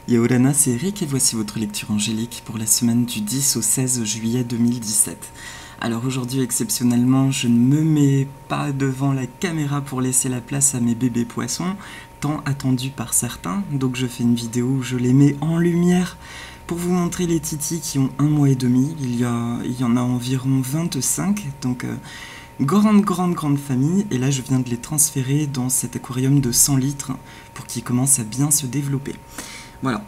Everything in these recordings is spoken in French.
Yaorana, c'est Eric et voici votre lecture angélique pour la semaine du 10 au 16 juillet 2017. Alors aujourd'hui, exceptionnellement, je ne me mets pas devant la caméra pour laisser la place à mes bébés poissons, tant attendus par certains, donc je fais une vidéo où je les mets en lumière pour vous montrer les titis qui ont 1 mois et demi. Il y en a environ 25, donc grande famille, et là je viens de les transférer dans cet aquarium de 100 litres pour qu'ils commencent à bien se développer. Voilà,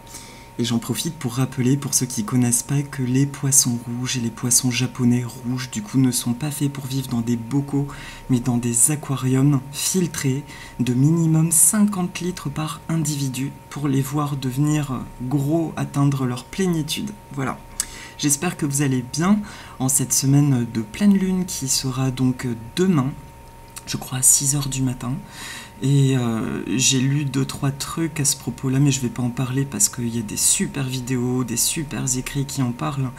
et j'en profite pour rappeler pour ceux qui ne connaissent pas que les poissons rouges et les poissons japonais rouges du coup ne sont pas faits pour vivre dans des bocaux mais dans des aquariums filtrés de minimum 50 litres par individu pour les voir devenir gros, atteindre leur plénitude. Voilà. J'espère que vous allez bien en cette semaine de pleine lune qui sera donc demain, je crois à 6 h du matin. Et j'ai lu 2-3 trucs à ce propos-là, mais je ne vais pas en parler parce qu'il y a des super vidéos, des super écrits qui en parlent,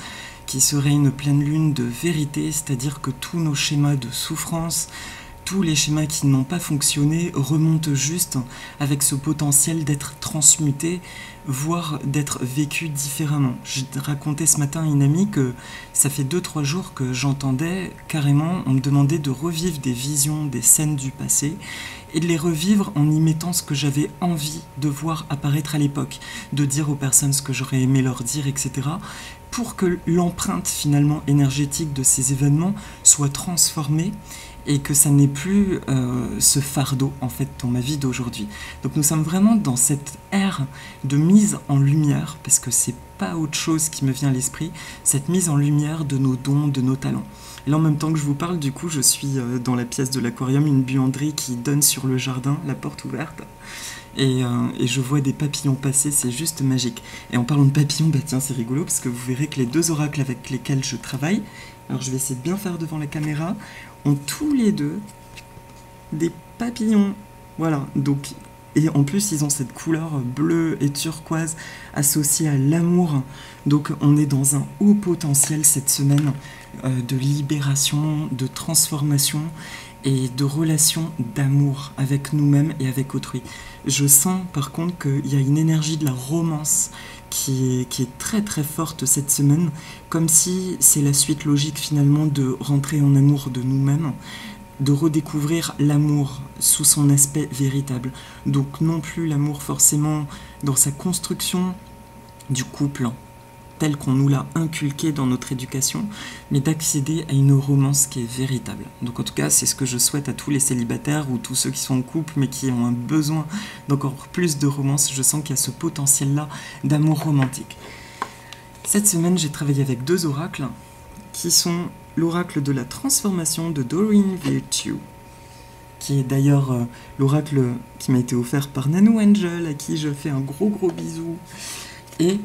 qui serait une pleine lune de vérité, c'est-à-dire que tous nos schémas de souffrance, tous les schémas qui n'ont pas fonctionné remontent juste avec ce potentiel d'être transmutés, voire d'être vécus différemment. Je racontais ce matin à une amie que ça fait 2-3 jours que j'entendais carrément, on me demandait de revivre des visions, des scènes du passé, et de les revivre en y mettant ce que j'avais envie de voir apparaître à l'époque, de dire aux personnes ce que j'aurais aimé leur dire, etc., pour que l'empreinte finalement énergétique de ces événements soit transformée et que ça n'ait plus ce fardeau en fait dans ma vie d'aujourd'hui. Donc nous sommes vraiment dans cette ère de mise en lumière, parce que c'est pas autre chose qui me vient à l'esprit, cette mise en lumière de nos dons, de nos talents. Et là, en même temps que je vous parle, du coup, je suis dans la pièce de l'aquarium, une buanderie qui donne sur le jardin, la porte ouverte. Et je vois des papillons passer, c'est juste magique. Et en parlant de papillons, bah tiens, c'est rigolo, parce que vous verrez que les 2 oracles avec lesquels je travaille, alors je vais essayer de bien faire devant la caméra, ont tous les 2 des papillons. Voilà, donc... Et en plus, ils ont cette couleur bleue et turquoise associée à l'amour. Donc on est dans un haut potentiel cette semaine de libération, de transformation et de relation d'amour avec nous-mêmes et avec autrui. Je sens par contre qu'il y a une énergie de la romance qui est très forte cette semaine, comme si c'est la suite logique finalement de rentrer en amour de nous-mêmes, de redécouvrir l'amour sous son aspect véritable. Donc non plus l'amour forcément dans sa construction du couple, tel qu'on nous l'a inculqué dans notre éducation, mais d'accéder à une romance qui est véritable. Donc en tout cas, c'est ce que je souhaite à tous les célibataires ou tous ceux qui sont en couple mais qui ont un besoin d'encore plus de romance. Je sens qu'il y a ce potentiel-là d'amour romantique. Cette semaine, j'ai travaillé avec 2 oracles qui sont l'oracle de la transformation de Doreen Virtue, qui est d'ailleurs l'oracle qui m'a été offert par Nano Angel, à qui je fais un gros bisou, et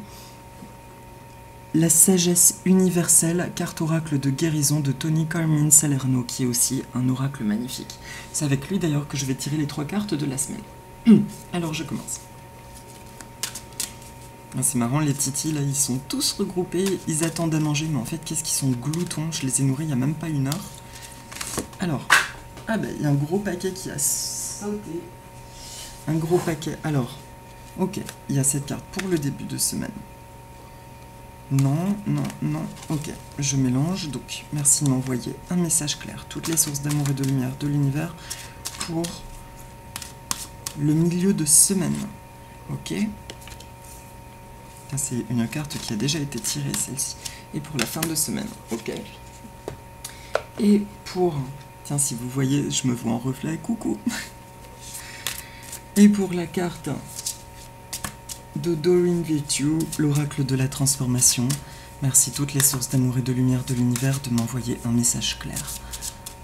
la sagesse universelle, carte oracle de guérison de Tony Carmine Salerno, qui est aussi un oracle magnifique. C'est avec lui d'ailleurs que je vais tirer les 3 cartes de la semaine. Alors je commence. C'est marrant, les titis là, ils sont tous regroupés, ils attendent à manger, mais en fait, qu'est-ce qu'ils sont gloutons, je les ai nourris il n'y a même pas 1 heure. Alors, ah ben, il y a un gros paquet qui a sauté. Un gros paquet. Alors, ok, il y a cette carte pour le début de semaine. Non, ok, je mélange, donc merci de m'envoyer un message clair. Toutes les sources d'amour et de lumière de l'univers pour le milieu de semaine. Ok. C'est une carte qui a déjà été tirée, celle-ci. Et pour la fin de semaine, ok. Et pour... Tiens, si vous voyez, je me vois en reflet, coucou. Et pour la carte de Doreen Virtue, l'oracle de la transformation, merci toutes les sources d'amour et de lumière de l'univers de m'envoyer un message clair.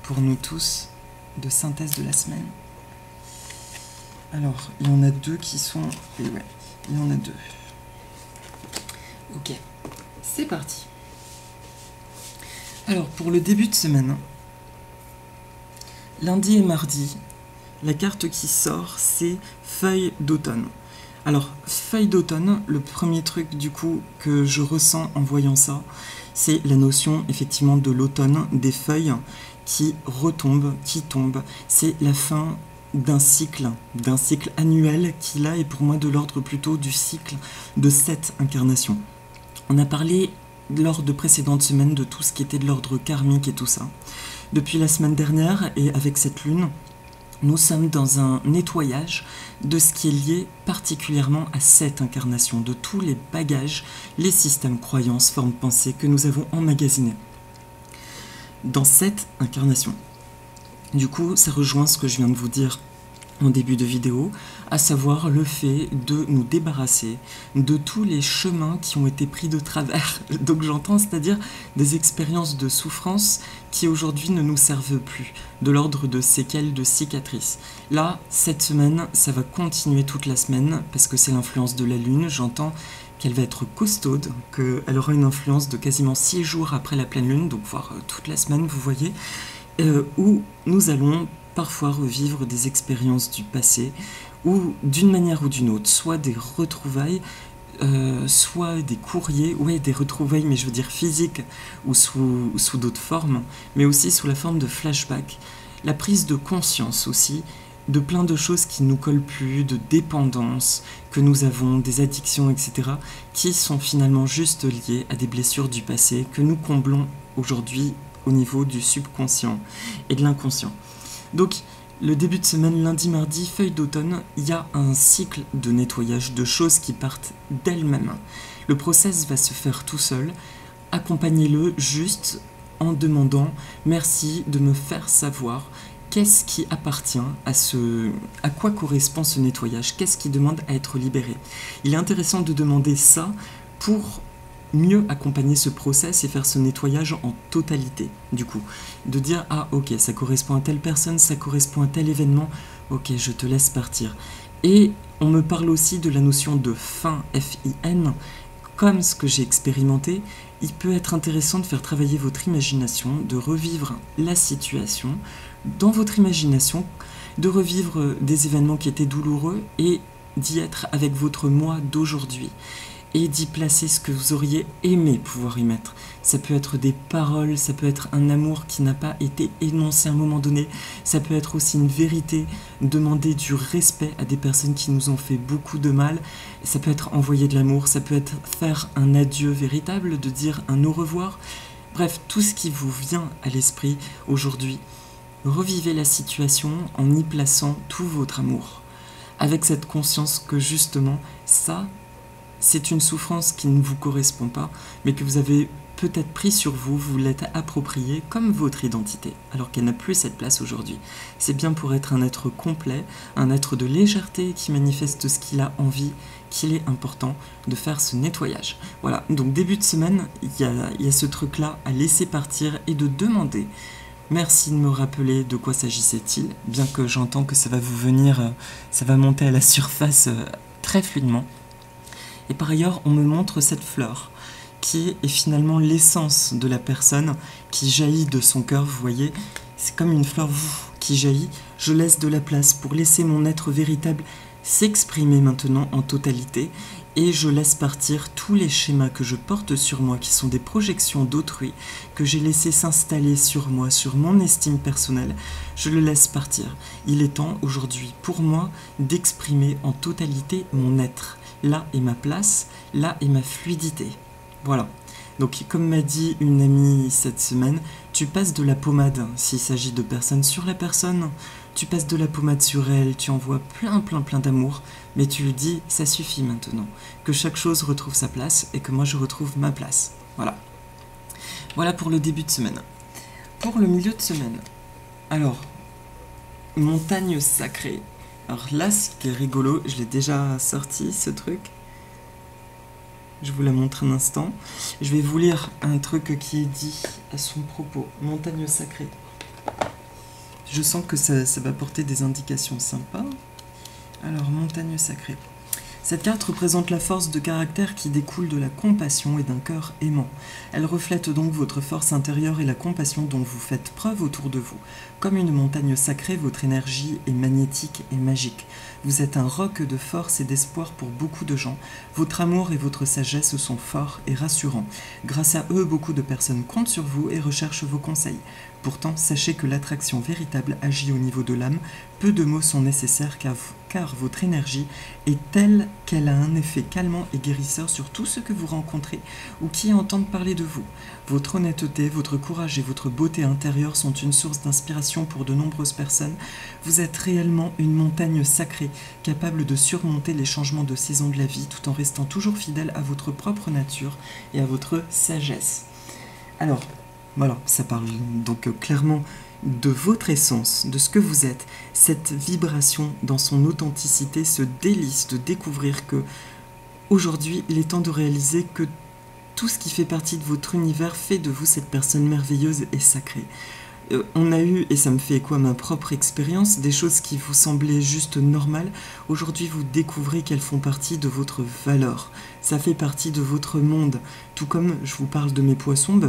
Pour nous tous, de synthèse de la semaine. Alors, il y en a 2 qui sont... Et ouais, il y en a 2. Ok, c'est parti. Alors, pour le début de semaine, lundi et mardi, la carte qui sort, c'est Feuille d'automne. Alors, Feuille d'automne, le premier truc du coup que je ressens en voyant ça, c'est la notion effectivement de l'automne, des feuilles qui retombent, qui tombent. C'est la fin d'un cycle annuel qui là est pour moi de l'ordre plutôt du cycle de 7 incarnations. On a parlé lors de précédentes semaines de tout ce qui était de l'ordre karmique et tout ça. Depuis la semaine dernière et avec cette lune, nous sommes dans un nettoyage de ce qui est lié particulièrement à cette incarnation, de tous les bagages, les systèmes, croyances, formes, pensées que nous avons emmagasinés dans cette incarnation. Du coup, ça rejoint ce que je viens de vous dire en début de vidéo, à savoir le fait de nous débarrasser de tous les chemins qui ont été pris de travers. Donc j'entends, c'est-à-dire des expériences de souffrance qui aujourd'hui ne nous servent plus, de l'ordre de séquelles, de cicatrices. Là, cette semaine, ça va continuer toute la semaine, parce que c'est l'influence de la Lune, j'entends qu'elle va être costaude, qu'elle aura une influence de quasiment 6 jours après la pleine Lune, donc voire toute la semaine, vous voyez, où nous allons parfois revivre des expériences du passé, ou d'une manière ou d'une autre, soit des retrouvailles, soit des courriers, ouais, des retrouvailles, mais je veux dire physiques, ou sous d'autres formes, mais aussi sous la forme de flashbacks. La prise de conscience aussi, de plein de choses qui ne nous collent plus, de dépendance que nous avons, des addictions, etc., qui sont finalement juste liées à des blessures du passé que nous comblons aujourd'hui au niveau du subconscient et de l'inconscient. Donc, le début de semaine, lundi, mardi, feuille d'automne, il y a un cycle de nettoyage de choses qui partent d'elles-mêmes. Le process va se faire tout seul. Accompagnez-le juste en demandant « Merci de me faire savoir qu'est-ce qui appartient à quoi correspond ce nettoyage, qu'est-ce qui demande à être libéré. » Il est intéressant de demander ça pour mieux accompagner ce process et faire ce nettoyage en totalité, du coup. De dire, ah ok, ça correspond à telle personne, ça correspond à tel événement, ok, je te laisse partir. Et on me parle aussi de la notion de fin, F-I-N, comme ce que j'ai expérimenté, il peut être intéressant de faire travailler votre imagination, de revivre la situation dans votre imagination, de revivre des événements qui étaient douloureux et d'y être avec votre moi d'aujourd'hui. Et d'y placer ce que vous auriez aimé pouvoir y mettre. Ça peut être des paroles, ça peut être un amour qui n'a pas été énoncé à un moment donné, ça peut être aussi une vérité, demander du respect à des personnes qui nous ont fait beaucoup de mal, ça peut être envoyer de l'amour, ça peut être faire un adieu véritable, de dire un au revoir. Bref, tout ce qui vous vient à l'esprit aujourd'hui, revivez la situation en y plaçant tout votre amour. Avec cette conscience que justement, ça, c'est une souffrance qui ne vous correspond pas, mais que vous avez peut-être pris sur vous, vous l'êtes appropriée comme votre identité, alors qu'elle n'a plus cette place aujourd'hui. C'est bien pour être un être complet, un être de légèreté qui manifeste ce qu'il a envie, qu'il est important de faire ce nettoyage. Voilà, donc début de semaine, il y a ce truc-là à laisser partir et de demander. Merci de me rappeler de quoi s'agissait-il, bien que j'entends que ça va vous venir, ça va monter à la surface très fluidement. Et par ailleurs, on me montre cette fleur, qui est finalement l'essence de la personne, qui jaillit de son cœur, vous voyez. C'est comme une fleur qui jaillit. Je laisse de la place pour laisser mon être véritable s'exprimer maintenant en totalité, et je laisse partir tous les schémas que je porte sur moi, qui sont des projections d'autrui, que j'ai laissé s'installer sur moi, sur mon estime personnelle. Je le laisse partir. Il est temps aujourd'hui pour moi d'exprimer en totalité mon être. Là est ma place, là est ma fluidité. Voilà. Donc comme m'a dit une amie cette semaine, tu passes de la pommade, s'il s'agit de personnes sur la personne, tu passes de la pommade sur elle, tu envoies plein d'amour, mais tu lui dis, ça suffit maintenant, que chaque chose retrouve sa place et que moi je retrouve ma place. Voilà. Voilà pour le début de semaine. Pour le milieu de semaine, alors, montagne sacrée. Alors là, ce qui est rigolo, je l'ai déjà sorti, ce truc. Je vous la montre un instant. Je vais vous lire un truc qui est dit à son propos. Montagne sacrée. Je sens que ça va porter des indications sympas. Alors, montagne sacrée. Cette carte représente la force de caractère qui découle de la compassion et d'un cœur aimant. Elle reflète donc votre force intérieure et la compassion dont vous faites preuve autour de vous. Comme une montagne sacrée, votre énergie est magnétique et magique. Vous êtes un roc de force et d'espoir pour beaucoup de gens. Votre amour et votre sagesse sont forts et rassurants. Grâce à eux, beaucoup de personnes comptent sur vous et recherchent vos conseils. Pourtant, sachez que l'attraction véritable agit au niveau de l'âme peu de mots sont nécessaires car votre énergie est telle qu'elle a un effet calmant et guérisseur sur tous ceux que vous rencontrez ou qui entendent parler de vous. Votre honnêteté, votre courage et votre beauté intérieure sont une source d'inspiration pour de nombreuses personnes. Vous êtes réellement une montagne sacrée, capable de surmonter les changements de saison de la vie tout en restant toujours fidèle à votre propre nature et à votre sagesse. Alors, voilà, ça parle donc clairement de votre essence, de ce que vous êtes, cette vibration dans son authenticité, ce délice de découvrir que aujourd'hui il est temps de réaliser que tout ce qui fait partie de votre univers fait de vous cette personne merveilleuse et sacrée. On a eu, et ça me fait écho à ma propre expérience, des choses qui vous semblaient juste normales. Aujourd'hui, vous découvrez qu'elles font partie de votre valeur. Ça fait partie de votre monde. Tout comme je vous parle de mes poissons,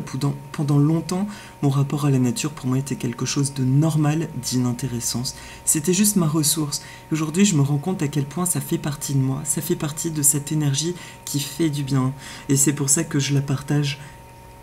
pendant longtemps, mon rapport à la nature, pour moi, était quelque chose de normal, d'inintéressant. C'était juste ma ressource. Aujourd'hui, je me rends compte à quel point ça fait partie de moi. Ça fait partie de cette énergie qui fait du bien. Et c'est pour ça que je la partage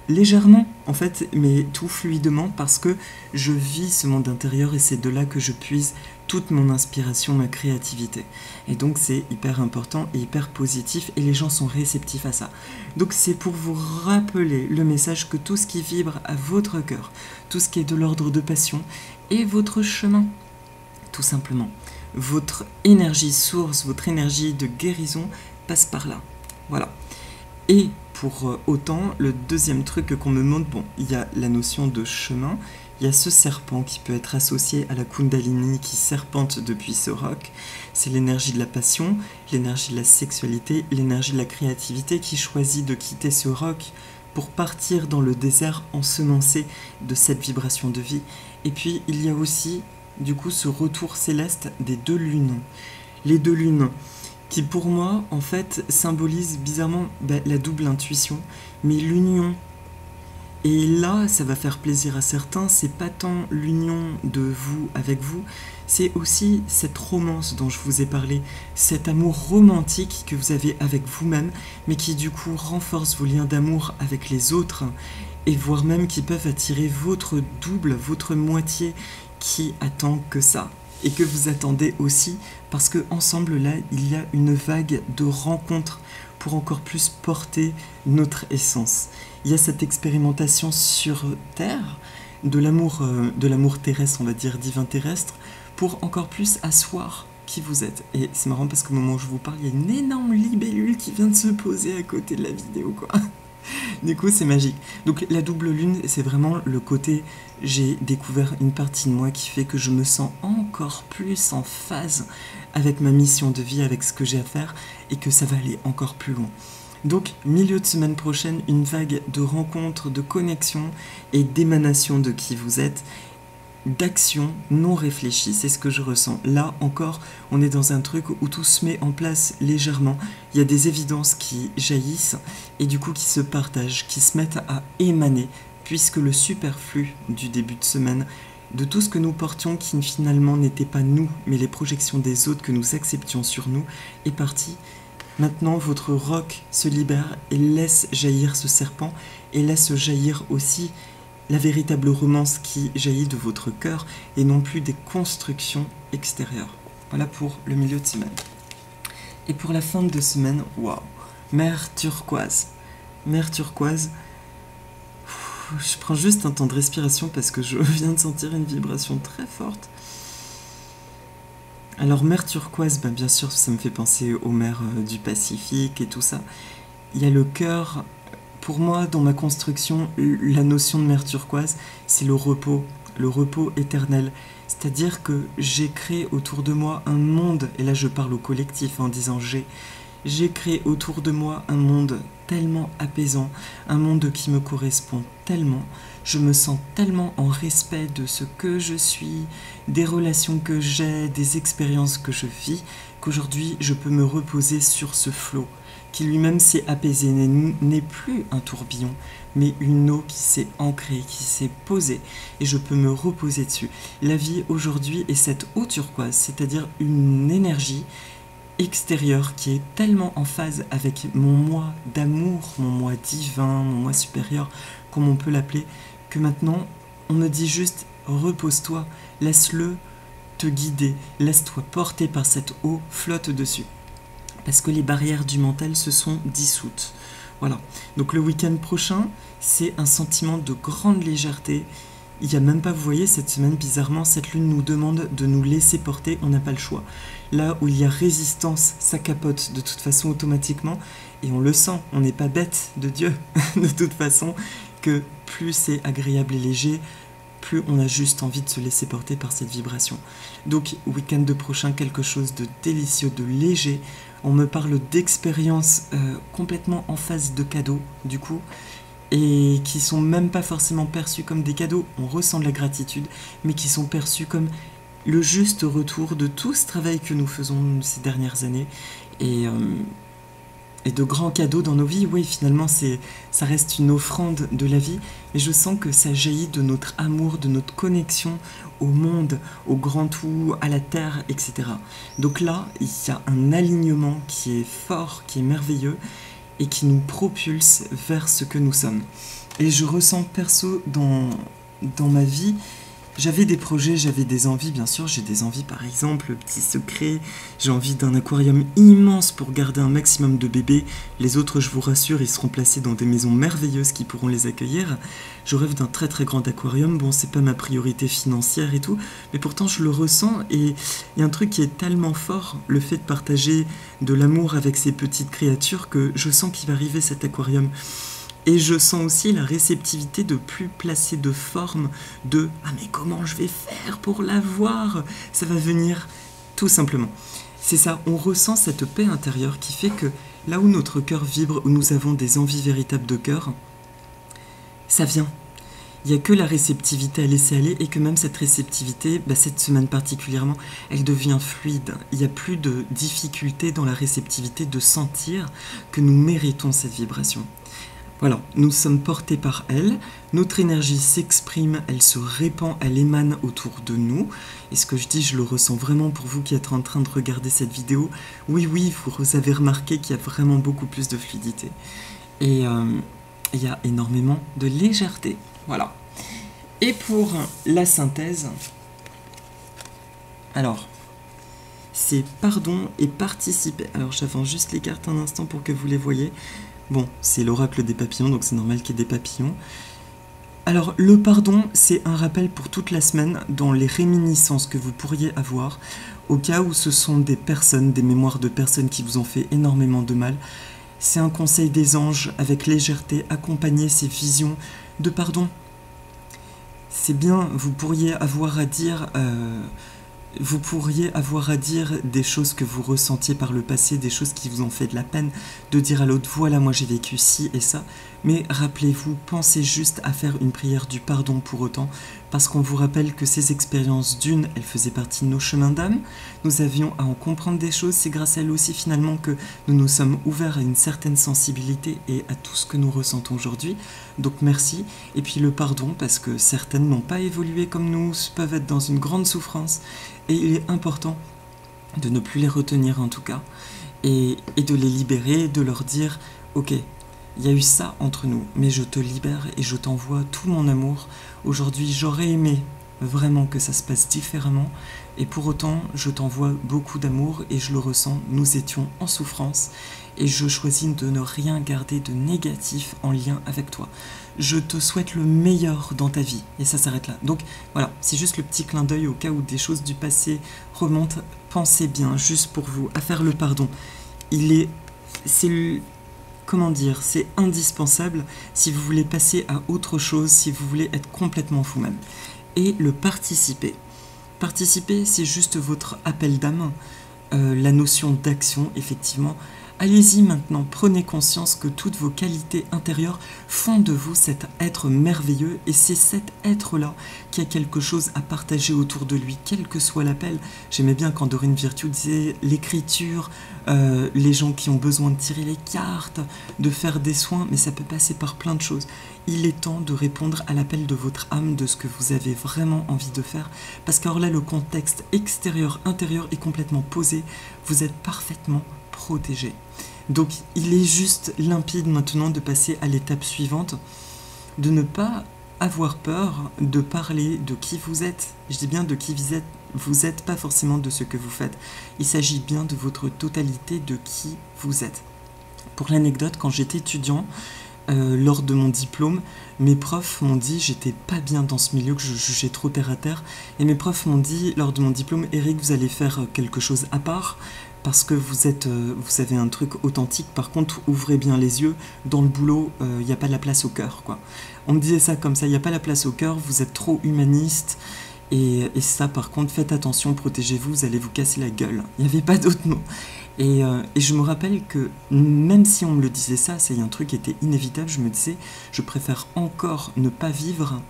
légèrement en fait, mais tout fluidement parce que je vis ce monde intérieur et c'est de là que je puise toute mon inspiration, ma créativité. Et donc c'est hyper important et hyper positif et les gens sont réceptifs à ça. Donc c'est pour vous rappeler le message que tout ce qui vibre à votre cœur, tout ce qui est de l'ordre de passion est votre chemin, tout simplement. Votre énergie source, votre énergie de guérison passe par là. Voilà. Et pour autant, le deuxième truc qu'on me montre, bon, il y a la notion de chemin, il y a ce serpent qui peut être associé à la Kundalini qui serpente depuis ce roc. C'est l'énergie de la passion, l'énergie de la sexualité, l'énergie de la créativité qui choisit de quitter ce roc pour partir dans le désert ensemencé de cette vibration de vie. Et puis, il y a aussi, du coup, ce retour céleste des deux lunes. Les deux lunes qui pour moi, en fait, symbolise bizarrement la double intuition, mais l'union. Et là, ça va faire plaisir à certains, c'est pas tant l'union de vous avec vous, c'est aussi cette romance dont je vous ai parlé, cet amour romantique que vous avez avec vous-même, mais qui du coup renforce vos liens d'amour avec les autres, et voire même qui peuvent attirer votre double, votre moitié, qui attend que ça. Et que vous attendez aussi, parce que ensemble là, il y a une vague de rencontres pour encore plus porter notre essence. Il y a cette expérimentation sur Terre, de l'amour terrestre, on va dire divin terrestre, pour encore plus asseoir qui vous êtes. Et c'est marrant parce qu'au moment où je vous parle, il y a une énorme libellule qui vient de se poser à côté de la vidéo, quoi. Du coup, c'est magique. Donc la double lune, c'est vraiment le côté j'ai découvert une partie de moi qui fait que je me sens encore plus en phase avec ma mission de vie, avec ce que j'ai à faire et que ça va aller encore plus loin. Donc, milieu de semaine prochaine, une vague de rencontres, de connexions et d'émanations de qui vous êtes, d'action non réfléchie, c'est ce que je ressens. Là encore, on est dans un truc où tout se met en place légèrement, il y a des évidences qui jaillissent et du coup qui se partagent, qui se mettent à émaner, puisque le superflu du début de semaine, de tout ce que nous portions qui finalement n'était pas nous, mais les projections des autres que nous acceptions sur nous, est parti. Maintenant, votre roc se libère et laisse jaillir ce serpent et laisse jaillir aussi la véritable romance qui jaillit de votre cœur et non plus des constructions extérieures. Voilà pour le milieu de semaine. Et pour la fin de semaine, waouh, mer turquoise. Mer turquoise, je prends juste un temps de respiration parce que je viens de sentir une vibration très forte. Alors mer turquoise, bien sûr, ça me fait penser aux mers du Pacifique et tout ça. Il y a le cœur. Pour moi, dans ma construction, la notion de mer turquoise, c'est le repos éternel. C'est-à-dire que j'ai créé autour de moi un monde, et là je parle au collectif en disant j'ai créé autour de moi un monde tellement apaisant, un monde qui me correspond tellement. Je me sens tellement en respect de ce que je suis, des relations que j'ai, des expériences que je vis, qu'aujourd'hui je peux me reposer sur ce flot qui lui-même s'est apaisé, n'est plus un tourbillon, mais une eau qui s'est ancrée, qui s'est posée, et je peux me reposer dessus. La vie aujourd'hui est cette eau turquoise, c'est-à-dire une énergie extérieure qui est tellement en phase avec mon moi d'amour, mon moi divin, mon moi supérieur, comme on peut l'appeler, que maintenant on me dit juste repose-toi, laisse-le te guider, laisse-toi porter par cette eau, flotte dessus. Parce que les barrières du mental se sont dissoutes. Voilà. Donc le week-end prochain, c'est un sentiment de grande légèreté. Il n'y a même pas, vous voyez, cette semaine, bizarrement, cette lune nous demande de nous laisser porter, on n'a pas le choix. Là où il y a résistance, ça capote de toute façon automatiquement, et on le sent, on n'est pas bête de Dieu, de toute façon, que plus c'est agréable et léger, plus on a juste envie de se laisser porter par cette vibration. Donc, week-end de prochain, quelque chose de délicieux, de léger. On me parle d'expériences complètement en phase de cadeaux, du coup, et qui sont même pas forcément perçus comme des cadeaux. On ressent de la gratitude, mais qui sont perçus comme le juste retour de tout ce travail que nous faisons ces dernières années. Et de grands cadeaux dans nos vies, oui, finalement, ça reste une offrande de la vie, mais je sens que ça jaillit de notre amour, de notre connexion au monde, au grand tout, à la terre, etc. Donc là, il y a un alignement qui est fort, qui est merveilleux, et qui nous propulse vers ce que nous sommes. Et je ressens perso dans ma vie, j'avais des projets, j'avais des envies, bien sûr, j'ai des envies par exemple, petit secret, j'ai envie d'un aquarium immense pour garder un maximum de bébés, les autres je vous rassure, ils seront placés dans des maisons merveilleuses qui pourront les accueillir, je rêve d'un très très grand aquarium, bon c'est pas ma priorité financière et tout, mais pourtant je le ressens et il y a un truc qui est tellement fort, le fait de partager de l'amour avec ces petites créatures que je sens qu'il va arriver cet aquarium. Et je sens aussi la réceptivité de plus placer de forme de « Ah mais comment je vais faire pour l'avoir ?» Ça va venir tout simplement. C'est ça, on ressent cette paix intérieure qui fait que là où notre cœur vibre, où nous avons des envies véritables de cœur, ça vient. Il n'y a que la réceptivité à laisser aller et que même cette réceptivité, cette semaine particulièrement, elle devient fluide. Il n'y a plus de difficulté dans la réceptivité de sentir que nous méritons cette vibration. Voilà, nous sommes portés par elle, notre énergie s'exprime, elle se répand, elle émane autour de nous. Et ce que je dis, je le ressens vraiment pour vous qui êtes en train de regarder cette vidéo. Oui, vous avez remarqué qu'il y a vraiment beaucoup plus de fluidité. Et il y a énormément de légèreté. Voilà. Et pour la synthèse, alors, c'est pardon et participer. Alors, j'avance juste les cartes un instant pour que vous les voyez. Bon, c'est l'oracle des papillons, donc c'est normal qu'il y ait des papillons. Alors, le pardon, c'est un rappel pour toute la semaine dans les réminiscences que vous pourriez avoir, au cas où ce sont des personnes, des mémoires de personnes qui vous ont fait énormément de mal. C'est un conseil des anges, avec légèreté, accompagner ces visions de pardon. C'est bien, vous pourriez avoir à dire des choses que vous ressentiez par le passé, des choses qui vous ont fait de la peine, de dire à l'autre, voilà, moi j'ai vécu ci et ça, mais rappelez-vous, pensez juste à faire une prière du pardon pour autant, parce qu'on vous rappelle que ces expériences d'une, elles faisaient partie de nos chemins d'âme, nous avions à en comprendre des choses, c'est grâce à elles aussi finalement que nous nous sommes ouverts à une certaine sensibilité et à tout ce que nous ressentons aujourd'hui, donc merci, et puis le pardon, parce que certaines n'ont pas évolué comme nous, peuvent être dans une grande souffrance, et il est important de ne plus les retenir en tout cas, et de les libérer, de leur dire « Ok, il y a eu ça entre nous, mais je te libère et je t'envoie tout mon amour. Aujourd'hui, j'aurais aimé vraiment que ça se passe différemment, et pour autant, je t'envoie beaucoup d'amour et je le ressens, nous étions en souffrance, et je choisis de ne rien garder de négatif en lien avec toi. Je te souhaite le meilleur dans ta vie. » Et ça s'arrête là. Donc voilà, c'est juste le petit clin d'œil au cas où des choses du passé remontent. Pensez bien, juste pour vous, à faire le pardon. C'est indispensable si vous voulez passer à autre chose, si vous voulez être complètement vous-même. Et le participer. Participer, c'est juste votre appel d'âme, la notion d'action, effectivement. Allez-y maintenant, prenez conscience que toutes vos qualités intérieures font de vous cet être merveilleux et c'est cet être-là qui a quelque chose à partager autour de lui, quel que soit l'appel. J'aimais bien quand Doreen Virtue disait l'écriture, les gens qui ont besoin de tirer les cartes, de faire des soins, mais ça peut passer par plein de choses. Il est temps de répondre à l'appel de votre âme, de ce que vous avez vraiment envie de faire, parce qu'alors là, le contexte extérieur-intérieur est complètement posé, vous êtes parfaitement protégé. Donc il est juste limpide maintenant de passer à l'étape suivante, de ne pas avoir peur de parler de qui vous êtes. Je dis bien de qui vous êtes, pas forcément de ce que vous faites. Il s'agit bien de votre totalité, de qui vous êtes. Pour l'anecdote, quand j'étais étudiant, lors de mon diplôme, mes profs m'ont dit, j'étais pas bien dans ce milieu, que je jugeais trop terre à terre, et mes profs m'ont dit, lors de mon diplôme, Eric, vous allez faire quelque chose à part, parce que vous avez un truc authentique, par contre, ouvrez bien les yeux, dans le boulot, il n'y a pas la place au cœur, quoi. On me disait ça comme ça, il n'y a pas la place au cœur, vous êtes trop humaniste, et ça, par contre, faites attention, protégez-vous, vous allez vous casser la gueule. Il n'y avait pas d'autre mot. Et je me rappelle que même si on me le disait ça, c'est un truc qui était inévitable, je me disais, je préfère encore ne pas vivre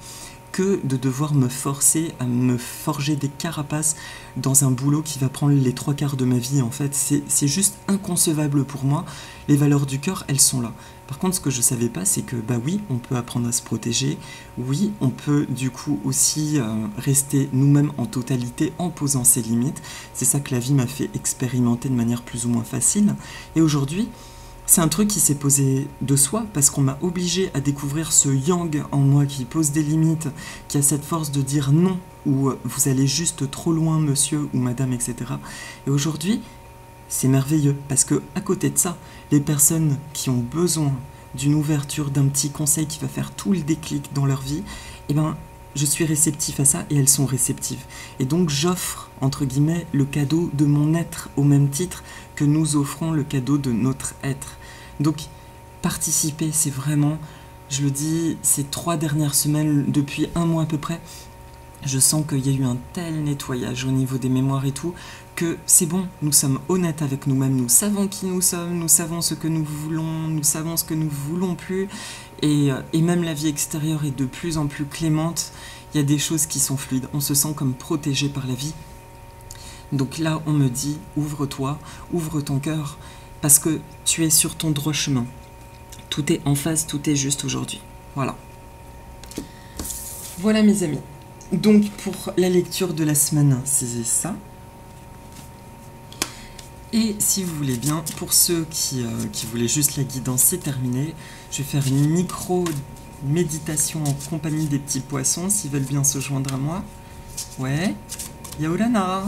que de devoir me forcer à me forger des carapaces dans un boulot qui va prendre les 3/4 de ma vie. En fait, c'est juste inconcevable pour moi. Les valeurs du cœur, elles sont là. Par contre, ce que je savais pas, c'est que bah oui, on peut apprendre à se protéger. Oui, on peut du coup aussi rester nous-mêmes en totalité en posant ses limites. C'est ça que la vie m'a fait expérimenter de manière plus ou moins facile. Et aujourd'hui, c'est un truc qui s'est posé de soi parce qu'on m'a obligé à découvrir ce yang en moi qui pose des limites, qui a cette force de dire non ou vous allez juste trop loin monsieur ou madame, etc. Et aujourd'hui, c'est merveilleux parce que à côté de ça, les personnes qui ont besoin d'une ouverture, d'un petit conseil qui va faire tout le déclic dans leur vie, eh ben, je suis réceptif à ça et elles sont réceptives. Et donc j'offre, entre guillemets, le cadeau de mon être au même titre que nous offrons le cadeau de notre être. Donc participer, c'est vraiment, je le dis, ces 3 dernières semaines, depuis 1 mois à peu près, je sens qu'il y a eu un tel nettoyage au niveau des mémoires et tout, que c'est bon, nous sommes honnêtes avec nous-mêmes, nous savons qui nous sommes, nous savons ce que nous voulons, nous savons ce que nous voulons plus, et même la vie extérieure est de plus en plus clémente, il y a des choses qui sont fluides, on se sent comme protégé par la vie. Donc là, on me dit, ouvre-toi, ouvre ton cœur, parce que tu es sur ton droit chemin. Tout est en phase, tout est juste aujourd'hui. Voilà. Voilà mes amis. Donc pour la lecture de la semaine, c'est ça. Et si vous voulez bien, pour ceux qui voulaient juste la guidance, c'est terminé. Je vais faire une micro-méditation en compagnie des petits poissons, s'ils veulent bien se joindre à moi. Ouais, Yaolana.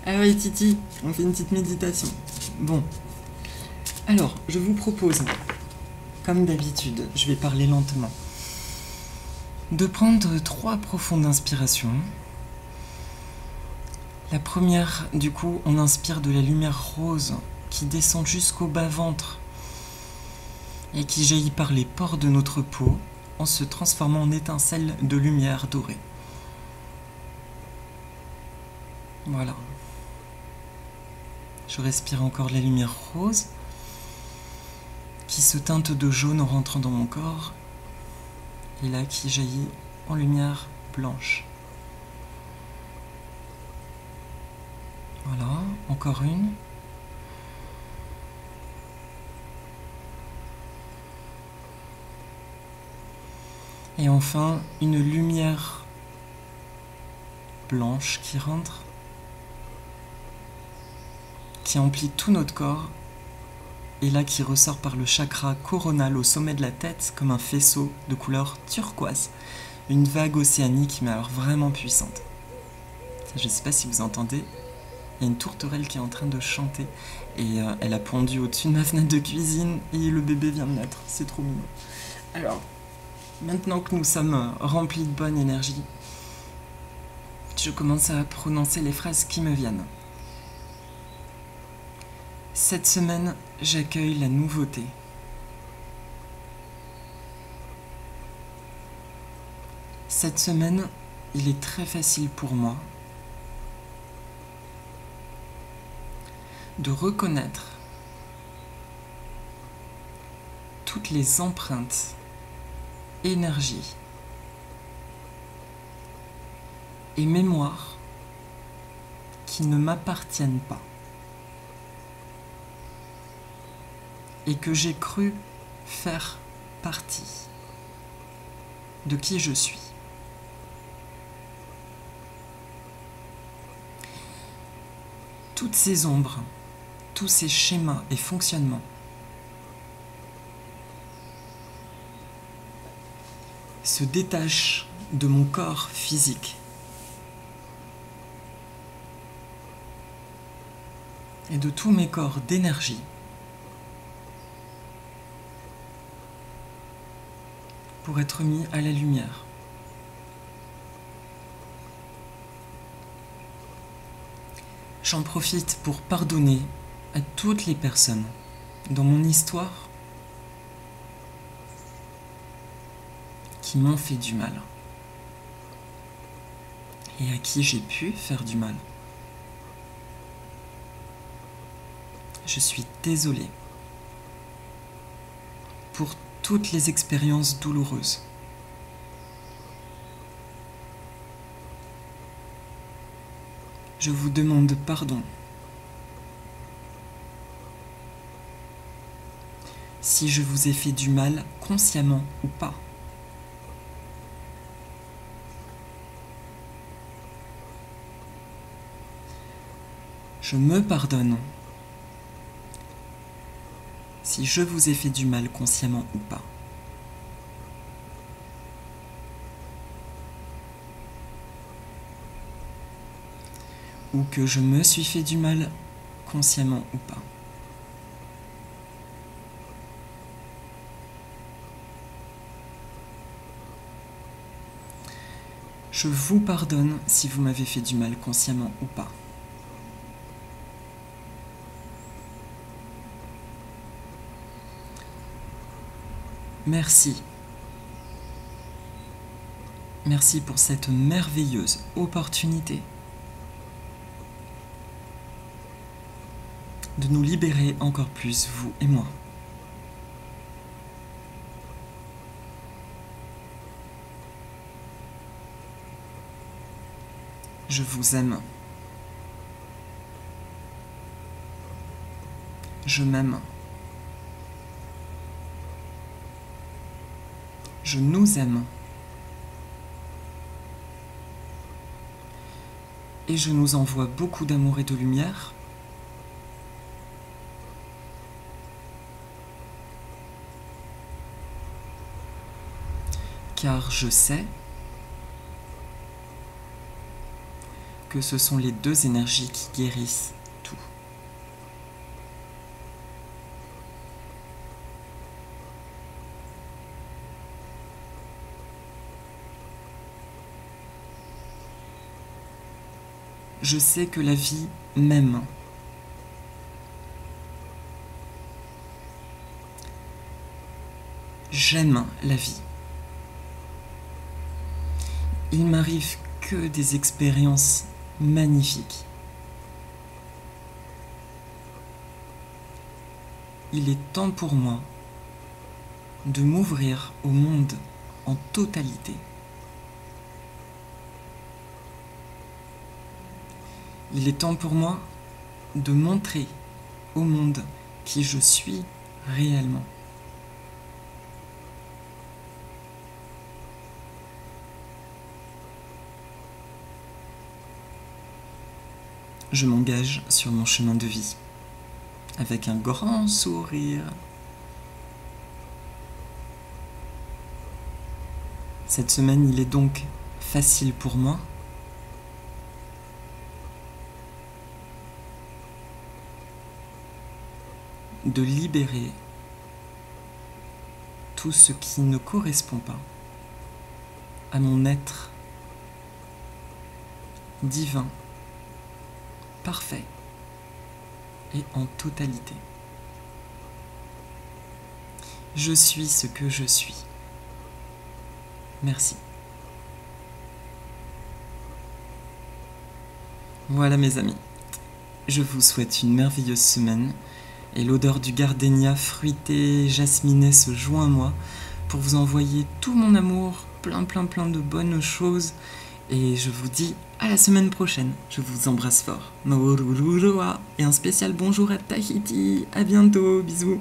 Ah ouais, Titi, on fait une petite méditation. Bon, alors, je vous propose, comme d'habitude, je vais parler lentement, de prendre 3 profondes inspirations. La première, du coup, on inspire de la lumière rose qui descend jusqu'au bas-ventre et qui jaillit par les pores de notre peau en se transformant en étincelles de lumière dorée. Voilà. Je respire encore la lumière rose qui se teinte de jaune en rentrant dans mon corps et là qui jaillit en lumière blanche. Voilà, encore une. Et enfin, une lumière blanche qui rentre, qui emplit tout notre corps, et là qui ressort par le chakra coronal au sommet de la tête comme un faisceau de couleur turquoise. Une vague océanique, mais alors vraiment puissante. Je ne sais pas si vous entendez, il y a une tourterelle qui est en train de chanter, et elle a pondu au-dessus de ma fenêtre de cuisine, et le bébé vient de naître, c'est trop mignon. Alors, maintenant que nous sommes remplis de bonne énergie, je commence à prononcer les phrases qui me viennent. Cette semaine, j'accueille la nouveauté. Cette semaine, il est très facile pour moi de reconnaître toutes les empreintes, énergies et mémoires qui ne m'appartiennent pas et que j'ai cru faire partie de qui je suis. Toutes ces ombres, tous ces schémas et fonctionnements se détache de mon corps physique. Et de tous mes corps d'énergie pour être mis à la lumière. J'en profite pour pardonner à toutes les personnes dans mon histoire qui m'ont fait du mal et à qui j'ai pu faire du mal. Je suis désolé pour toutes les expériences douloureuses. Je vous demande pardon si je vous ai fait du mal consciemment ou pas. Je me pardonne si je vous ai fait du mal consciemment ou pas. Ou que je me suis fait du mal consciemment ou pas. Je vous pardonne si vous m'avez fait du mal consciemment ou pas. Merci. Merci pour cette merveilleuse opportunité de nous libérer encore plus, vous et moi. Je vous aime. Je m'aime. Je nous aime. Et je nous envoie beaucoup d'amour et de lumière. Car je sais que ce sont les deux énergies qui guérissent tout. Je sais que la vie m'aime. J'aime la vie. Il m'arrive que des expériences magnifiques. Il est temps pour moi de m'ouvrir au monde en totalité. Il est temps pour moi de montrer au monde qui je suis réellement. Je m'engage sur mon chemin de vie avec un grand sourire. Cette semaine, il est donc facile pour moi de libérer tout ce qui ne correspond pas à mon être divin, parfait et en totalité. Je suis ce que je suis. Merci. Voilà mes amis, je vous souhaite une merveilleuse semaine et l'odeur du gardénia fruité, jasminé se joint à moi pour vous envoyer tout mon amour, plein de bonnes choses et je vous dis à la semaine prochaine. Je vous embrasse fort. Et un spécial bonjour à Tahiti. À bientôt, bisous.